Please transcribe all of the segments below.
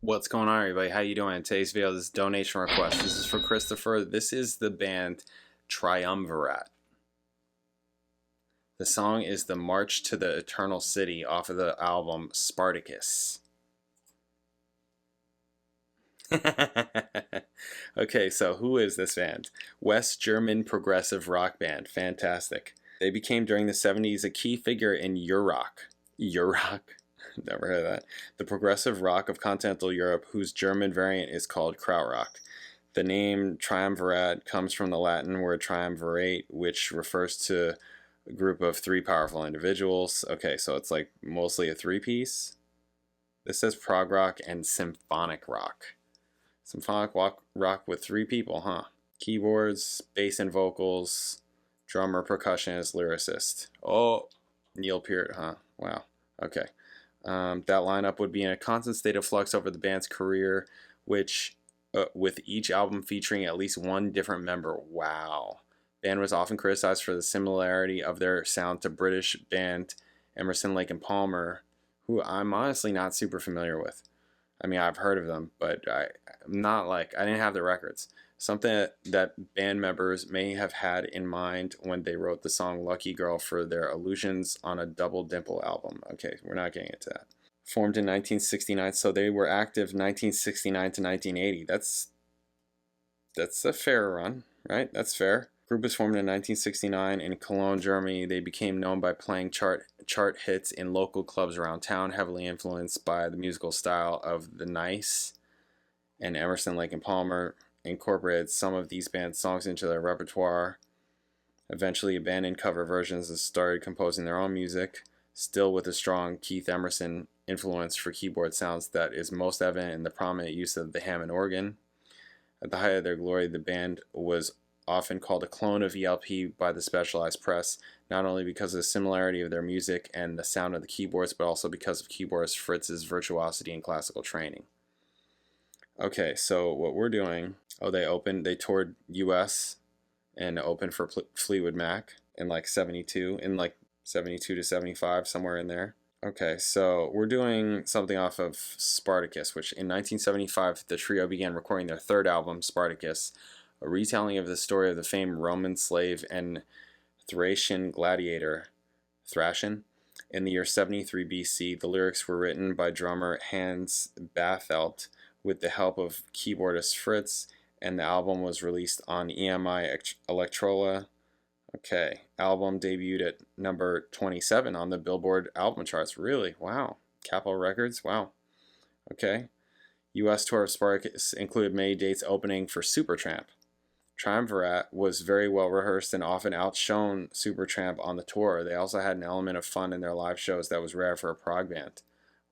What's going on, everybody? How you doing? Today's video is donation request. This is for Christopher. This is the band TRIUMVIRAT. The song is the March to the Eternal City off of the album Spartacus. Okay, so who is this band? West German progressive rock band. Fantastic. They became during the 70s a key figure in Eurock. Eurock? Never heard of that. The progressive rock of continental Europe, whose German variant is called krautrock. The name triumvirate comes from the Latin word triumvirate, which refers to a group of three powerful individuals. Okay, so it's like mostly a three-piece. This says prog rock and symphonic rock. Symphonic rock with three people, huh? Keyboards, bass and vocals, drummer, percussionist, lyricist. Oh, Neil Peart, huh? Wow. Okay. That lineup would be in a constant state of flux over the band's career, which with each album featuring at least one different member. Wow. Band was often criticized for the similarity of their sound to British band Emerson, Lake and Palmer, who I'm honestly not super familiar with. I mean, I've heard of them, but I didn't have the records. Something that band members may have had in mind when they wrote the song Lucky Girl for their Illusions on a Double Dimple album. Okay, we're not getting into that. Formed in 1969, so they were active 1969 to 1980. That's a fair run, right? That's fair. Group was formed in 1969 in Cologne, Germany. They became known by playing chart hits in local clubs around town, heavily influenced by the musical style of The Nice and Emerson, Lake and Palmer. Incorporated some of these bands' songs into their repertoire, eventually abandoned cover versions and started composing their own music, still with a strong Keith Emerson influence for keyboard sounds that is most evident in the prominent use of the Hammond organ. At the height of their glory, the band was often called a clone of ELP by the specialized press, not only because of the similarity of their music and the sound of the keyboards, but also because of keyboardist Fritz's virtuosity and classical training. Okay, so what we're doing, they toured US and opened for Fleetwood Mac in like 72 to 75, somewhere in there. Okay, so we're doing something off of Spartacus, which in 1975 the trio began recording their third album, Spartacus, a retelling of the story of the famed Roman slave and Thracian gladiator, Thracian. In the year 73 BC, the lyrics were written by drummer Hans Bathelt with the help of keyboardist Fritz, and the album was released on EMI Electrola. Okay, album debuted at number 27 on the Billboard album charts. Really? Wow. Capitol Records? Wow. Okay. US tour of Spartacus included many dates opening for Supertramp. Triumvirate was very well rehearsed and often outshone Supertramp on the tour. They also had an element of fun in their live shows that was rare for a prog band.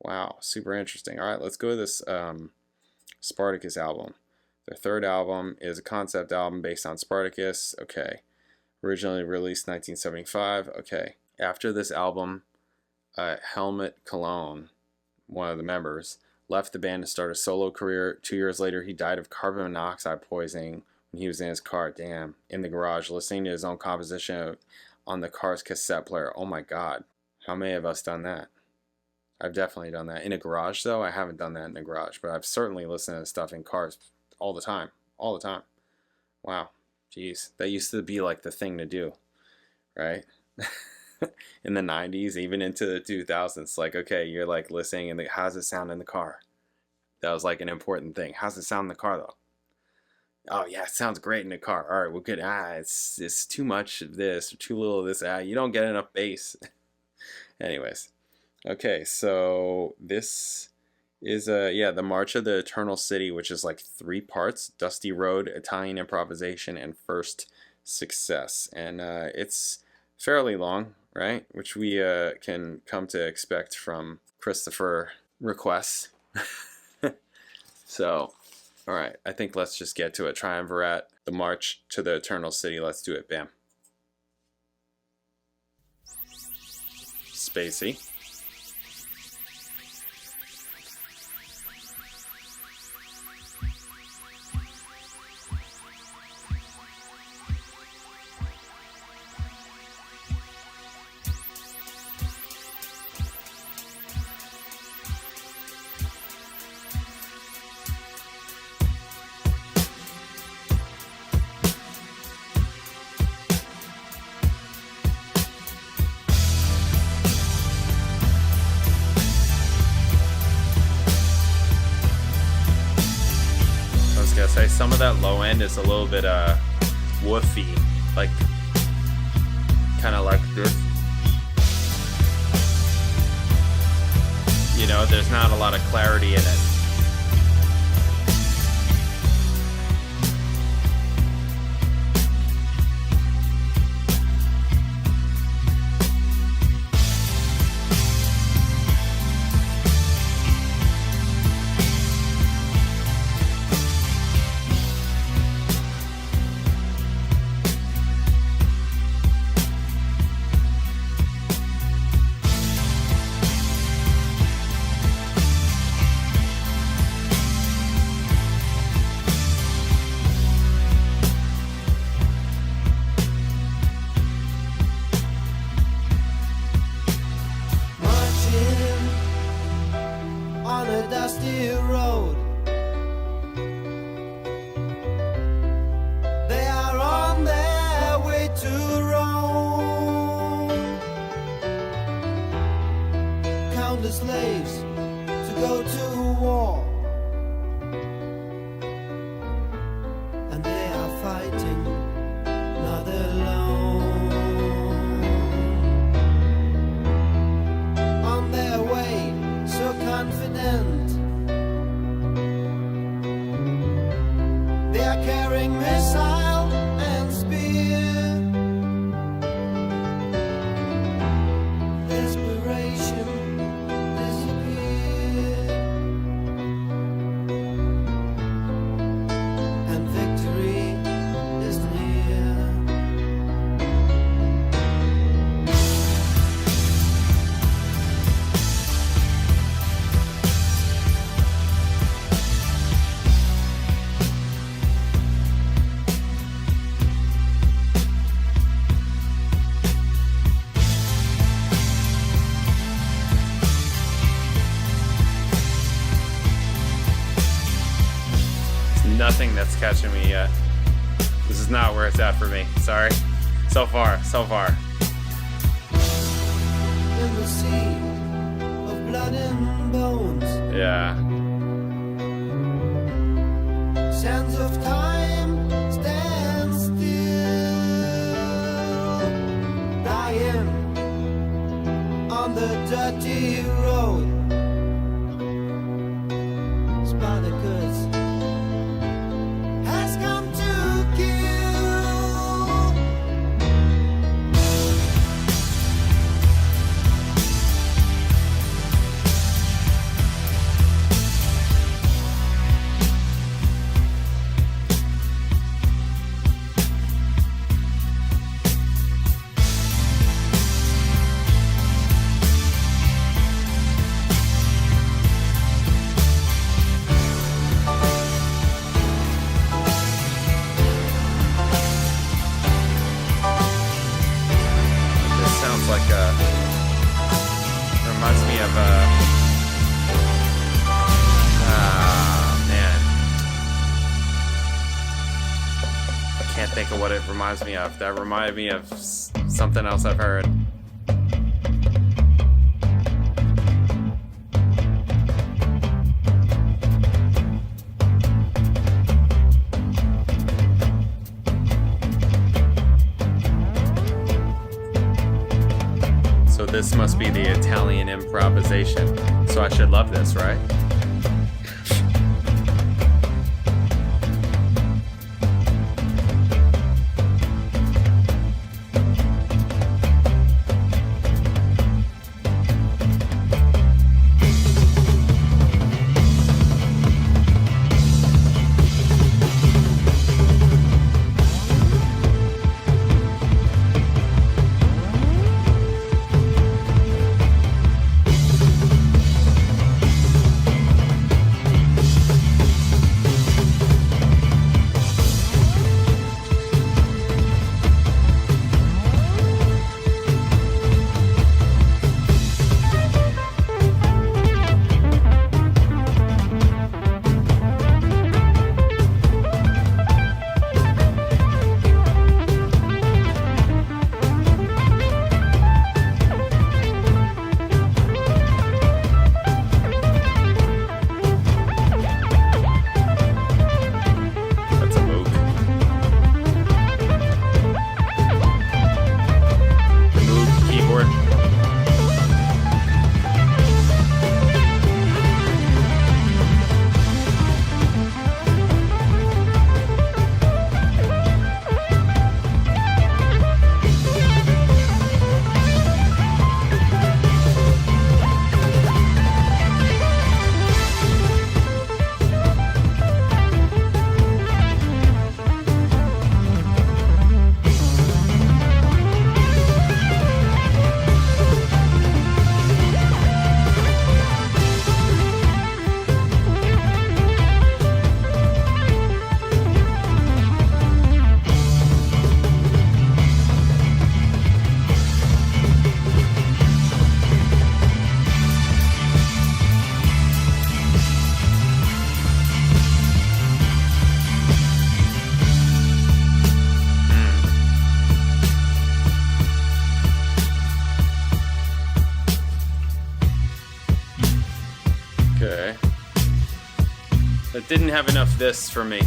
Wow, super interesting. All right, let's go to this Spartacus album. Their third album is a concept album based on Spartacus. Okay. Originally released 1975. Okay. After this album, Helmut Cologne, one of the members, left the band to start a solo career. 2 years later, he died of carbon monoxide poisoning when he was in his car, in the garage, listening to his own composition on the car's cassette player. Oh my God. How many of us done that? I've definitely done that. In a garage, though, I haven't done that in the garage, but I've certainly listened to stuff in cars all the time. All the time. Wow. Jeez. That used to be like the thing to do, right? In the 90s, even into the 2000s. Like, okay, you're like listening, and how's it sound in the car? That was like an important thing. How's it sound in the car, though? Oh, yeah, it sounds great in the car. All right, well, good. It's too much of this or too little of this. You don't get enough bass. Anyways. Okay, so this is the March of the Eternal City, which is like 3 parts: Dusty Road, Italian Improvisation, and First Success. And it's fairly long, right? Which we can come to expect from Christopher requests. So, all right, I think let's just get to it. Triumvirate, the March to the Eternal City. Let's do it. Bam. Spacey. some of that low end is a little bit woofy, like kind of like this. You know, there's not a lot of clarity in it. Nothing that's catching me yet. This is not where it's at for me. Sorry. So far. In the sea of blood and bones. Yeah. Sands of time stand still, dying on the dirty road. Spartacus has come to kill. What it reminds me of. That reminded me of something else I've heard. So this must be the Italian improvisation. So I should love this, right? That didn't have enough this for me.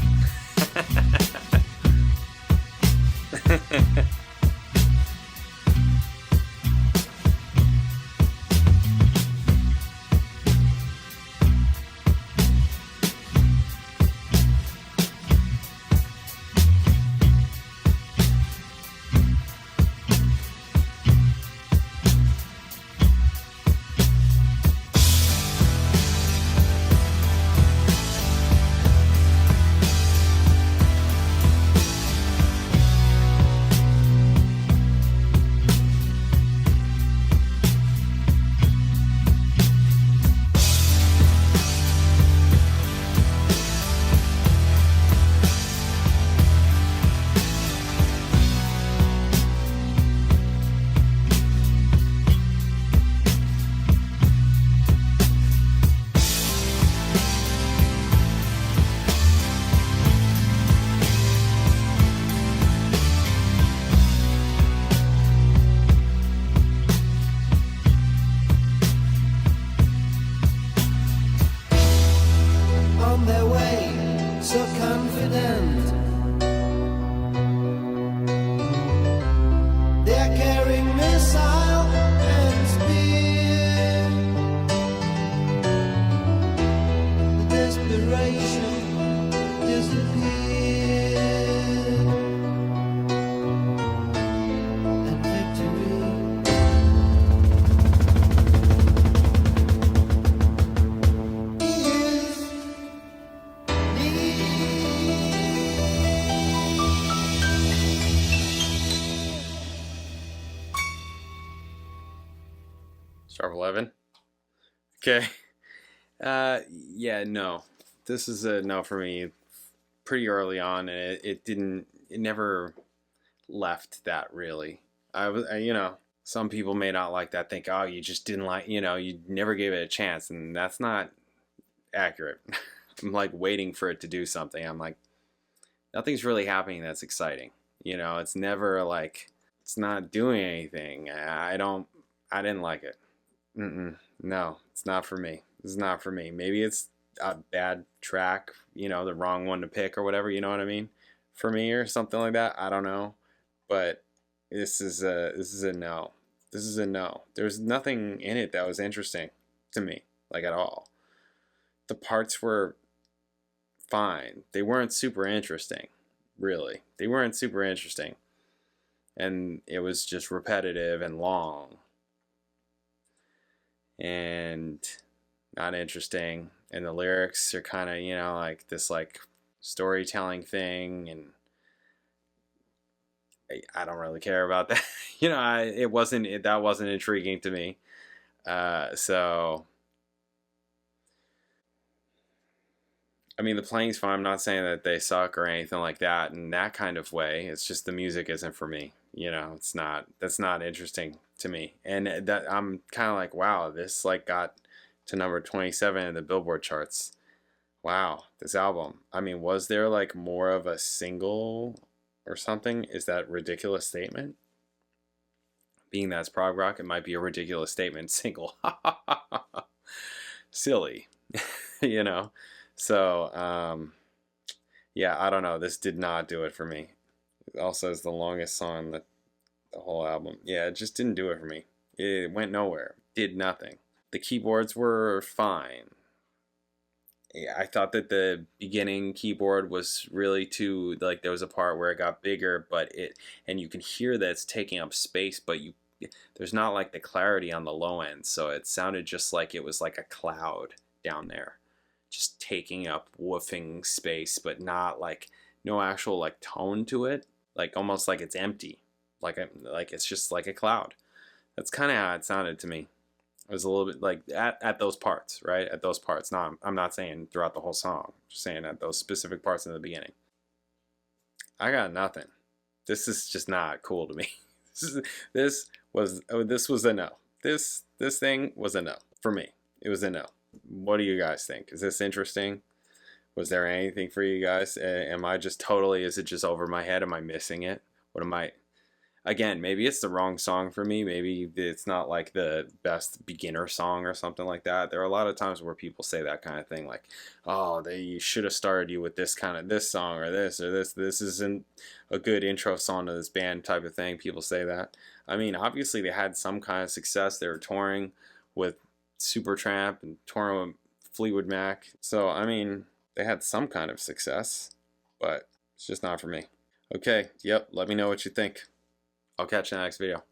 Star 11. Okay. Yeah, no. This is a no for me pretty early on, and it never left that really. Some people may not like that, think, oh, you just didn't like, you never gave it a chance, and that's not accurate. I'm like waiting for it to do something. I'm like, nothing's really happening that's exciting. It's never like, it's not doing anything. I didn't like it. No, it's not for me. This is not for me. Maybe it's a bad track, the wrong one to pick or whatever, you know what I mean? For me or something like that. I don't know. But this is a no. This is a no. There's nothing in it that was interesting to me, like at all. The parts were fine. They weren't super interesting, really. They weren't super interesting. And it was just repetitive and long. And not interesting. And the lyrics are kind of, like this like storytelling thing, and I don't really care about that. That wasn't intriguing to me. So I mean, the playing's fine. I'm not saying that they suck or anything like that in that kind of way. It's just the music isn't for me. That's not interesting to me. And that I'm kind of like, wow, this like got to number 27 in the Billboard charts. Wow, this album. I mean, was there like more of a single or something? Is that a ridiculous statement? Being that's prog rock, it might be a ridiculous statement. Single. Silly. So, yeah, I don't know. This did not do it for me. It also is the longest song the whole album. Yeah, it just didn't do it for me. It went nowhere. Did nothing. The keyboards were fine. Yeah, I thought that the beginning keyboard was really too, like, there was a part where it got bigger, and you can hear that it's taking up space, but there's not like the clarity on the low end, so it sounded just like it was like a cloud down there, just taking up woofing space, but not like, no actual like tone to it, like almost like it's empty, like it's just like a cloud. That's kind of how it sounded to me. It was a little bit like at those parts, right? At those parts. No, I'm not saying throughout the whole song. I'm just saying at those specific parts in the beginning. I got nothing. This is just not cool to me. This was a no. This thing was a no for me. It was a no. What do you guys think? Is this interesting? Was there anything for you guys? Is it just over my head? Am I missing it? What am I Again, maybe it's the wrong song for me. Maybe it's not like the best beginner song or something like that. There are a lot of times where people say that kind of thing, like, "Oh, they should have started you with this kind of this song or this or this. This isn't a good intro song to this band," type of thing. People say that. I mean, obviously they had some kind of success. They were touring with Supertramp and touring with Fleetwood Mac. So I mean, they had some kind of success, but it's just not for me. Okay, yep. Let me know what you think. I'll catch you in the next video.